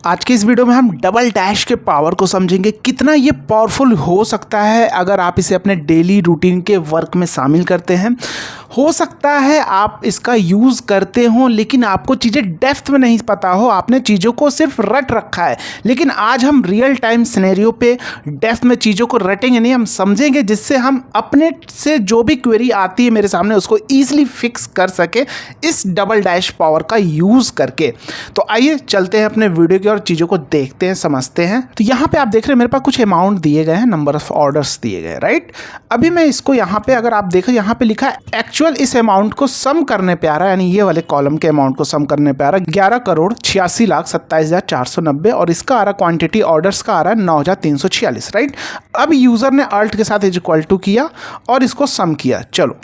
आज की इस वीडियो में हम डबल डैश के पावर को समझेंगे, कितना ये पावरफुल हो सकता है अगर आप इसे अपने डेली रूटीन के वर्क में शामिल करते हैं। हो सकता है आप इसका यूज़ करते हो लेकिन आपको चीज़ें डेप्थ में नहीं पता हो, आपने चीज़ों को सिर्फ रट रखा है। लेकिन आज हम रियल टाइम सिनेरियो पे डेप्थ में चीज़ों को रटेंगे नहीं, हम समझेंगे जिससे हम अपने से जो भी क्वेरी आती है मेरे सामने उसको ईजिली फिक्स कर सके इस डबल डैश पावर का यूज़ करके। तो आइए चलते हैं अपने वीडियो की और चीज़ों को देखते हैं, समझते हैं। तो यहाँ पे आप देख रहे हैं मेरे पास कुछ अमाउंट दिए गए हैं, नंबर ऑफ ऑर्डर्स दिए गए, राइट। अभी मैं इसको यहाँ पे अगर आप देखें, यहाँ पे लिखा है एक्चुअल इस अमाउंट को सम करने पे आ रहा है, यानी ये वाले कॉलम के अमाउंट को सम करने पे आ रहा है 11,86,27,490 और इसका आ रहा क्वांटिटी ऑर्डर्स का आ रहा है 9,346, राइट। अब यूजर ने अल्ट के साथ इक्वल टू किया और इसको सम किया। चलो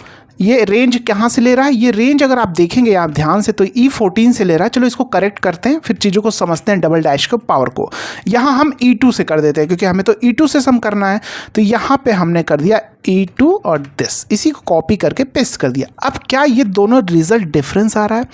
ये रेंज कहाँ से ले रहा है, ये रेंज अगर आप देखेंगे आप ध्यान से तो E14 से ले रहा है। चलो इसको करेक्ट करते हैं, फिर चीज़ों को समझते हैं डबल डैश के पावर को। यहाँ हम E2 से कर देते हैं क्योंकि हमें तो E2 से सम करना है। तो यहाँ पे हमने कर दिया E2 और दिस, इसी को कॉपी करके पेस्ट कर दिया। अब क्या ये दोनों रिजल्ट डिफरेंस आ रहा है?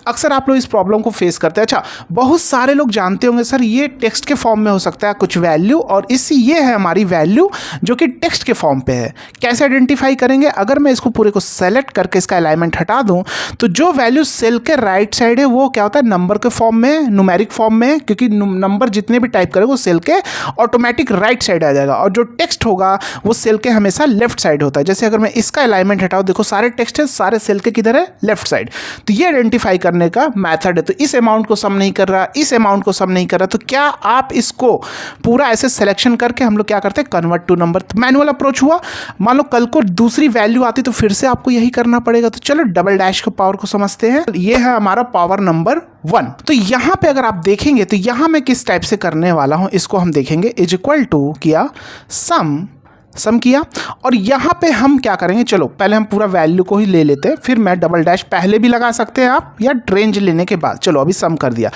अक्सर आप लोग इस प्रॉब्लम को फेस करते हैं। अच्छा, बहुत सारे लोग जानते होंगे सर ये टेक्स्ट के फॉर्म में हो सकता है कुछ वैल्यू, और इसी ये है हमारी वैल्यू जो कि टेक्स्ट के फॉर्म पे है। कैसे आइडेंटिफाई करेंगे? अगर मैं इसको पूरे को सेलेक्ट करके इसका अलाइनमेंट हटा दूं तो जो वैल्यू सेल के राइट साइड है वो क्या होता है, नंबर के फॉर्म में, न्यूमेरिक फॉर्म में, क्योंकि नंबर जितने भी टाइप करेंगे वो सेल के ऑटोमेटिक राइट साइड आ जाएगा, और जो टेक्स्ट होगा वो सेल के हमेशा लेफ्ट साइड होता है। जैसे अगर मैं इसका अलाइनमेंट हटाऊं, देखो सारे टेक्स्ट है, सारे सेल के किधर है, लेफ्ट साइड। तो ये आइडेंटिफाई करने का मेथड है। तो इस अमाउंट को सम नहीं कर रहा, इस अमाउंट को सम नहीं कर रहा, तो क्या आप इसको पूरा ऐसे सिलेक्शन करके हम लोग क्या करते हैं, convert to number. Manual approach हुआ। मान लो कल को दूसरी वैल्यू आती तो फिर से आपको यही करना पड़ेगा। तो चलो डबल डैश के पावर को समझते हैं। ये है हमारा पावर नंबर 1। तो यहां पे अगर आप देखेंगे तो यहां मैं किस टाइप से करने वाला हूं, इसको हम देखेंगे। इज इक्वल टू किया, सम किया, और यहाँ पे हम क्या करेंगे, चलो पहले हम पूरा वैल्यू को ही ले लेते हैं, फिर मैं डबल डैश पहले भी लगा सकते हैं आप, या रेंज लेने के बाद। चलो अभी सम कर दिया।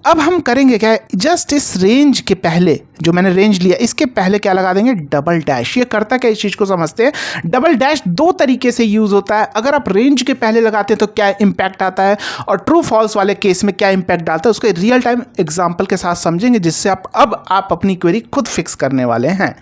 अब हम करेंगे क्या, जस्ट इस रेंज के पहले, जो मैंने रेंज लिया इसके पहले क्या लगा देंगे, डबल डैश। ये करता क्या, इस चीज़ को समझते हैं। डबल डैश दो तरीके से यूज होता है। अगर आप रेंज के पहले लगाते हैं तो क्या इंपैक्ट आता है, और ट्रू फॉल्स वाले केस में क्या इंपैक्ट डालता है, उसको रियल टाइम एग्जाम्पल के साथ समझेंगे, जिससे आप अपनी क्वेरी खुद फिक्स करने वाले हैं।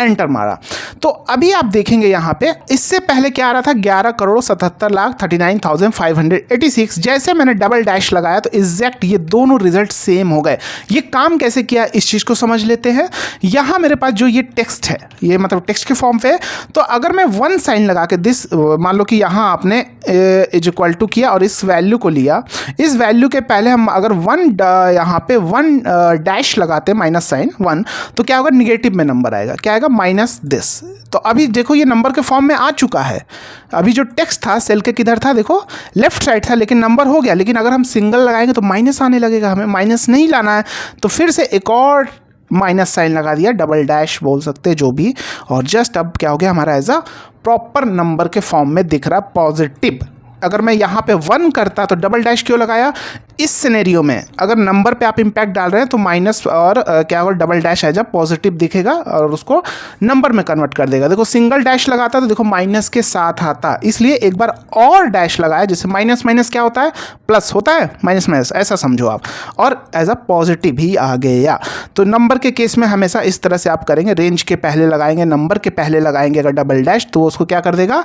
एंटर मारा तो अभी आप देखेंगे यहाँ पे इससे पहले क्या आ रहा था, 11,77,39,586। जैसे मैंने डबल डैश लगाया तो एग्जैक्ट ये दोनों रिजल्ट सेम हो गए। ये काम कैसे किया इस चीज को समझ लेते हैं। यहाँ मेरे पास जो ये टेक्स्ट है, ये मतलब टेक्स्ट के फॉर्म पे, तो अगर मैं 1 साइन लगा के दिस, मान लो कि यहाँ आपने इज इक्वल टू किया और इस वैल्यू को लिया, इस वैल्यू के पहले हम अगर 1 यहाँ पे 1 डैश लगाते हैं, माइनस साइन 1, तो क्या होगा, निगेटिव में नंबर आएगा, क्या आएगा, माइनस दिस। तो अभी देखो ये नंबर के फॉर्म में आ चुका है। अभी जो टेक्स्ट था सेल के किधर था, देखो लेफ्ट साइड था, लेकिन नंबर हो गया। लेकिन अगर हम सिंगल लगाएंगे तो माइनस आने लगेगा, हमें माइनस नहीं लाना है। तो फिर से एक और माइनस साइन लगा दिया, डबल डैश बोल सकते हैं जो भी, और जस्ट अब क्या हो गया, हमारा एज अ प्रॉपर नंबर के फॉर्म में दिख रहा पॉजिटिव। अगर मैं यहाँ पे 1 करता तो डबल डैश क्यों लगाया, इस सिनेरियो में अगर नंबर पे आप इंपैक्ट डाल रहे हैं तो माइनस और क्या होगा, डबल डैश है जब पॉजिटिव दिखेगा और उसको नंबर में कन्वर्ट कर देगा। देखो सिंगल डैश लगाता तो देखो माइनस के साथ आता, इसलिए एक बार और डैश लगाया, जैसे माइनस माइनस क्या होता है, प्लस होता है, माइनस माइनस ऐसा समझो आप, और एज अ पॉजिटिव ही आ गया। तो नंबर के केस में हमेशा इस तरह से आप करेंगे, रेंज के पहले लगाएंगे, नंबर के पहले लगाएंगे अगर डबल डैश, तो उसको क्या कर देगा,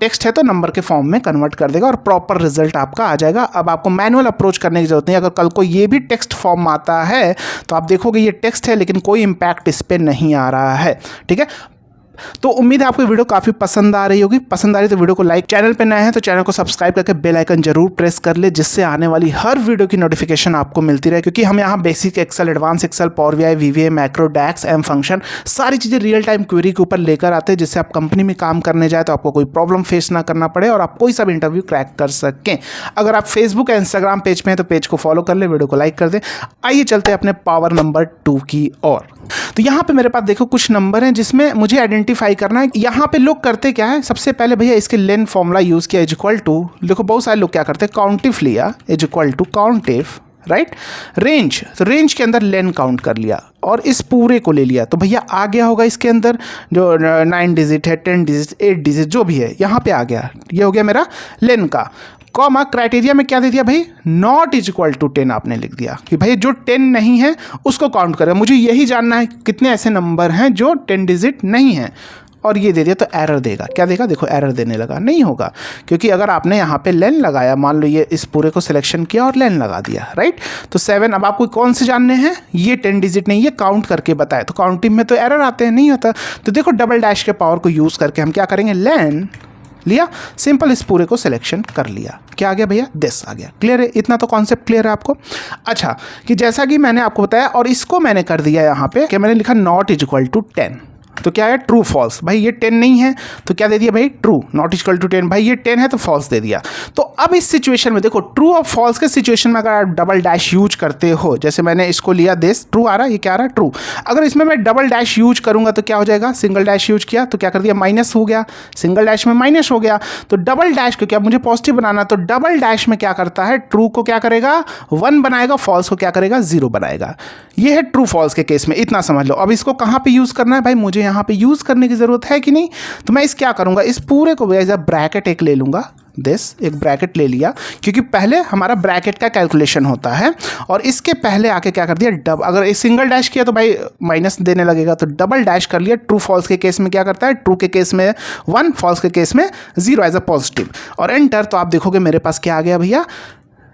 टेक्स्ट है तो नंबर के फॉर्म में कन्वर्ट कर देगा और प्रॉपर रिजल्ट आपका आ जाएगा। अब आपको मैनुअल अप्रोच करने की जरूरत नहीं। अगर कल को ये भी टेक्स्ट फॉर्म आता है तो आप देखोगे ये टेक्स्ट है लेकिन कोई इंपैक्ट इस पे नहीं आ रहा है, ठीक है। तो उम्मीद है आपको वीडियो काफ़ी पसंद आ रही होगी। पसंद आ रही तो वीडियो को लाइक, चैनल पे नए हैं तो चैनल को सब्सक्राइब करके बेल आइकन जरूर प्रेस कर ले, जिससे आने वाली हर वीडियो की नोटिफिकेशन आपको मिलती रहे। क्योंकि हम यहाँ basic Excel, advanced Excel, Power BI, VBA, macro, DAX, M function, सारी चीज़ें रियल टाइम क्वेरी के ऊपर लेकर आते हैं, जिससे आप कंपनी में काम करने जाए तो आपको कोई प्रॉब्लम फेस ना करना पड़े और आप कोई सा भी इंटरव्यू क्रैक कर सकें। अगर आप फेसबुक या इंस्टाग्राम पेज पे हैं तो पेज को फॉलो कर ले, वीडियो को लाइक कर दें। आइए चलते हैं अपने पावर नंबर 2 की ओर। तो यहाँ पे मेरे पास देखो कुछ नंबर हैं जिसमें मुझे आइडेंटिफाई करना है। यहाँ पे लोग करते क्या है, सबसे पहले भैया इसके लेन फॉर्मूला यूज किया, इज इक्वल टू, देखो बहुत सारे लोग क्या करते हैं, काउंटिफ लिया, is equal to COUNTIF, right. Range, तो रेंज के अंदर लेन काउंट कर लिया और इस पूरे को ले लिया, तो भैया आ गया होगा इसके अंदर जो 9 डिजिट है, 10 डिजिट, 8 डिजिट जो भी है यहाँ पे आ गया। ये हो गया मेरा लेन का। कॉमा क्राइटेरिया में क्या दे दिया भाई, नॉट इज इक्वल टू 10 आपने लिख दिया कि भाई जो 10 नहीं है उसको काउंट करेगा। मुझे यही जानना है कितने ऐसे नंबर हैं जो 10 डिजिट नहीं है, और ये दे दिया तो एरर देगा। क्या देगा, देखो एरर देने लगा, नहीं होगा क्योंकि अगर आपने यहाँ पे लेन लगाया, मान लो ये इस पूरे को सिलेक्शन किया और लेन लगा दिया, राइट। तो 7 अब आपको कौन से जानने हैं, ये 10 डिजिट नहीं, ये काउंट करके बताए, तो काउंटिंग में तो एरर आते हैं, नहीं होता। तो देखो डबल डैश के पावर को यूज़ करके हम क्या करेंगे, लेन लिया, सिंपल इस पूरे को सिलेक्शन कर लिया, क्या आ गया भैया, दिस आ गया। क्लियर है, इतना तो कॉन्सेप्ट क्लियर है आपको। अच्छा कि जैसा कि मैंने आपको बताया और इसको मैंने कर दिया यहाँ पे कि मैंने लिखा नॉट इज इक्वल टू 10, तो क्या है, ट्रू फॉल्स। भाई ये 10 नहीं है तो क्या दे दिया भाई, ट्रू, नॉट इक्वल टू 10। भाई ये 10 है तो फॉल्स दे दिया। तो अब इस सिचुएशन में देखो, ट्रू और फॉल्स के सिचुएशन में अगर आप डबल डैश यूज करते हो, जैसे मैंने इसको लिया, दिस ट्रू आ रहा है, ये क्या आ रहा है, ट्रू। अगर इसमें मैं डबल डैश यूज करूंगा तो क्या हो जाएगा, सिंगल डैश यूज किया तो क्या कर दिया, माइनस हो गया, सिंगल डैश में माइनस हो गया। तो डबल डैश को क्या, मुझे पॉजिटिव बनाना, तो डबल डैश में क्या करता है, ट्रू को क्या करेगा, 1 बनाएगा, फॉल्स को क्या करेगा, 0 बनाएगा। ये है ट्रू फॉल्स के केस में, इतना समझ लो। अब इसको कहाँ पे यूज करना है भाई, मुझे यहाँ पे यूज करने की जरूरत है कि नहीं, तो मैं इस क्या करूंगा, इस पूरे को एज अ ब्रैकेट एक ले लूंगा, दिस एक ब्रैकेट ले लिया, क्योंकि पहले हमारा ब्रैकेट का कैलकुलेशन होता है, और इसके पहले आके क्या कर दिया, अगर एक सिंगल डैश किया तो भाई माइनस देने लगेगा, तो डबल डैश कर लिया। ट्रू फॉल्स के केस में क्या करता है, ट्रू के केस में 1, फॉल्स के केस में 0 एज अ पॉजिटिव, और एंटर। तो आप देखोगे मेरे पास क्या आ गया भैया,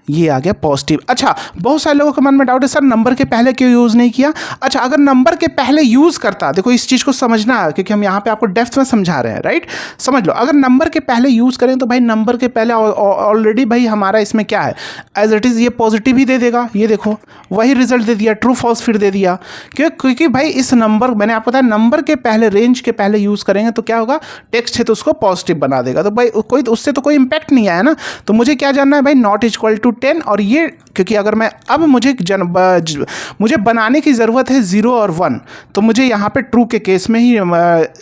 ये आ गया पॉजिटिव। अच्छा, बहुत सारे लोगों के मन में डाउट है, सर नंबर के पहले क्यों यूज़ नहीं किया। अच्छा, अगर नंबर के पहले यूज़ करता, देखो इस चीज़ को समझना है क्योंकि हम यहाँ पे आपको डेप्थ में समझा रहे हैं, राइट। समझ लो, अगर नंबर के पहले यूज़ करें तो भाई नंबर के पहले ऑलरेडी भाई हमारा इसमें क्या है, एज इट इज़ ये पॉजिटिव ही दे देगा। ये देखो वही रिजल्ट दे दिया, ट्रू फॉल्स फिर दे दिया, क्योंकि भाई इस नंबर, मैंने आपको बताया नंबर के पहले, रेंज के पहले यूज़ करेंगे तो क्या होगा, टेक्स्ट है तो उसको पॉजिटिव बना देगा, तो भाई कोई उससे तो कोई इंपैक्ट नहीं आया ना। तो मुझे क्या जानना है भाई, नॉट इज इक्वल टू 10, और ये क्योंकि अगर मैं अब मुझे बनाने की ज़रूरत है 0 और 1, तो मुझे यहाँ पे ट्रू के केस में ही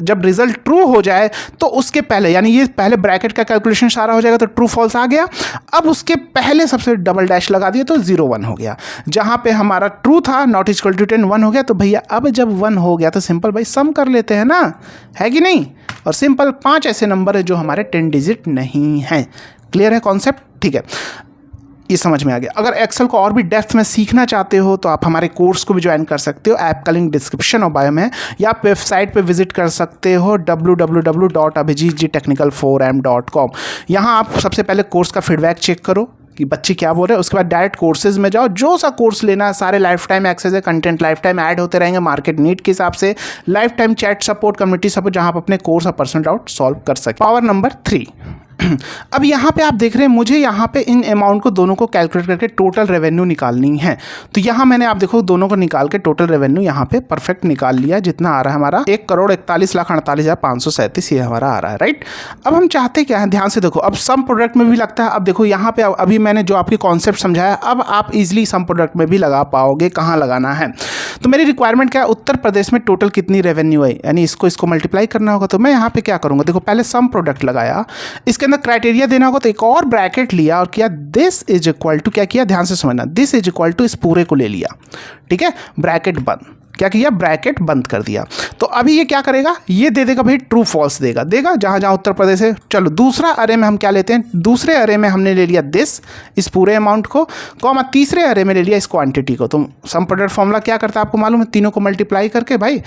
जब रिजल्ट ट्रू हो जाए तो उसके पहले, यानी ये पहले ब्रैकेट का कैलकुलेशन सारा हो जाएगा, तो ट्रू फॉल्स आ गया। अब उसके पहले सबसे डबल डैश लगा दिया तो 0 1 हो गया। जहाँ पे हमारा ट्रू था नॉट इक्वल टू 10 1 हो गया, तो भैया अब जब 1 हो गया तो सिंपल भाई सम कर लेते हैं ना, है कि नहीं। और सिंपल 5 ऐसे नंबर है जो हमारे 10 डिजिट नहीं हैं। क्लियर है कॉन्सेप्ट, ठीक है, ये समझ में आ गया। अगर एक्सेल को और भी डेप्थ में सीखना चाहते हो तो आप हमारे कोर्स को भी ज्वाइन कर सकते हो, ऐप का लिंक डिस्क्रिप्शन और बायो में है, या आप वेबसाइट पे विजिट कर सकते हो www.abhijittechnical4m.com। यहाँ आप सबसे पहले कोर्स का फीडबैक चेक करो कि बच्चे क्या बोल रहे हैं, उसके बाद डायरेक्ट कोर्सेज में जाओ, जो सा कोर्स लेना है, सारे लाइफ टाइम एक्सेस है, कंटेंट लाइफ टाइम ऐड होते रहेंगे मार्केट नीड के हिसाब से, life time chat support, community support, जहाँ आप अपने कोर्स और पर्सनल डाउट सॉल्व कर सकते। पावर नंबर 3, अब यहाँ पे आप देख रहे हैं मुझे यहाँ पे इन अमाउंट को दोनों को कैलकुलेट करके टोटल रेवेन्यू निकालनी है। तो यहाँ मैंने आप देखो दोनों को निकाल के टोटल रेवेन्यू यहाँ पे परफेक्ट निकाल लिया, जितना आ रहा है हमारा 1,41,48,537 ये हमारा आ रहा है, राइट। अब हम चाहते क्या है, ध्यान से देखो, अब सम प्रोडक्ट में भी लगता है। अब देखो यहाँ पे अभी मैंने जो आपकी कॉन्सेप्ट समझाया, अब आप इजिली सम प्रोडक्ट में भी लगा पाओगे, कहाँ लगाना है। तो मेरी रिक्वायरमेंट क्या है, उत्तर प्रदेश में टोटल कितनी रेवेन्यू है, यानी इसको मल्टीप्लाई करना होगा। तो मैं यहाँ पे क्या करूँगा, देखो पहले सम प्रोडक्ट लगाया, इसके अंदर क्राइटेरिया देना होगा, तो एक और ब्रैकेट लिया और किया दिस इज इक्वल टू, क्या किया ध्यान से समझना, दिस इज इक्वल टू इस पूरे को ले लिया, ठीक है, ब्रैकेट बंद, क्या किया, ब्रैकेट बंद कर दिया। तो अभी ये क्या करेगा, ये दे देगा भाई ट्रू फॉल्स देगा जहाँ जहाँ उत्तर प्रदेश है। चलो दूसरा अरे में हम क्या लेते हैं, दूसरे अरे में हमने ले लिया दिस, इस पूरे अमाउंट को, कॉमा तीसरे अरे में ले लिया इस क्वांटिटी को। तो सम प्रोडक्ट फॉर्मूला क्या करता है आपको मालूम है, तीनों को मल्टीप्लाई करके भाई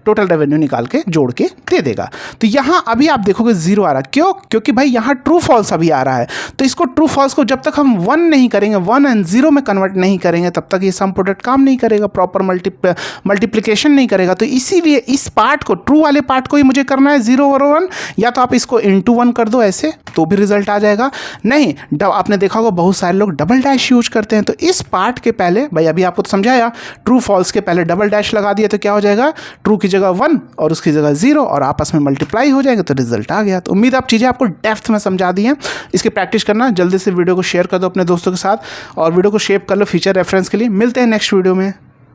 टोटल रेवेन्यू निकाल के जोड़ के दे देगा। तो यहाँ अभी आप देखोगे 0 आ रहा है, क्यों, क्योंकि भाई यहाँ ट्रू फॉल्स अभी आ रहा है। तो इसको ट्रू फॉल्स को जब तक हम 1 नहीं करेंगे, 1 एंड 0 में कन्वर्ट नहीं करेंगे, तब तक ये सम प्रोडक्ट काम नहीं करेगा, प्रॉपर मल्टीप्लिकेशन नहीं करेगा। तो इसीलिए इस पार्ट को, ट्रू वाले पार्ट को ही मुझे करना है 0 और 1, या तो आप इसको इंटू 1 कर दो ऐसे तो भी रिजल्ट आ जाएगा। नहीं, आपने देखा होगा बहुत सारे लोग डबल डैश यूज करते हैं। तो इस पार्ट के पहले भाई अभी आपको समझाया, ट्रू फॉल्स के पहले डबल डैश लगा दिया तो क्या हो जाएगा, ट्रू की जगह 1 और उसकी जगह 0 और आपस में मल्टीप्लाई हो जाएंगे तो रिजल्ट आ गया। तो उम्मीद आप चीज़ें आपको डेप्थ में समझा दी हैं। इसकी प्रैक्टिस करना, जल्दी से वीडियो को शेयर कर दो अपने दोस्तों के साथ और वीडियो को शेयर कर लो फ्यूचर रेफरेंस के लिए। मिलते हैं नेक्स्ट वीडियो में।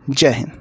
जय हिंद।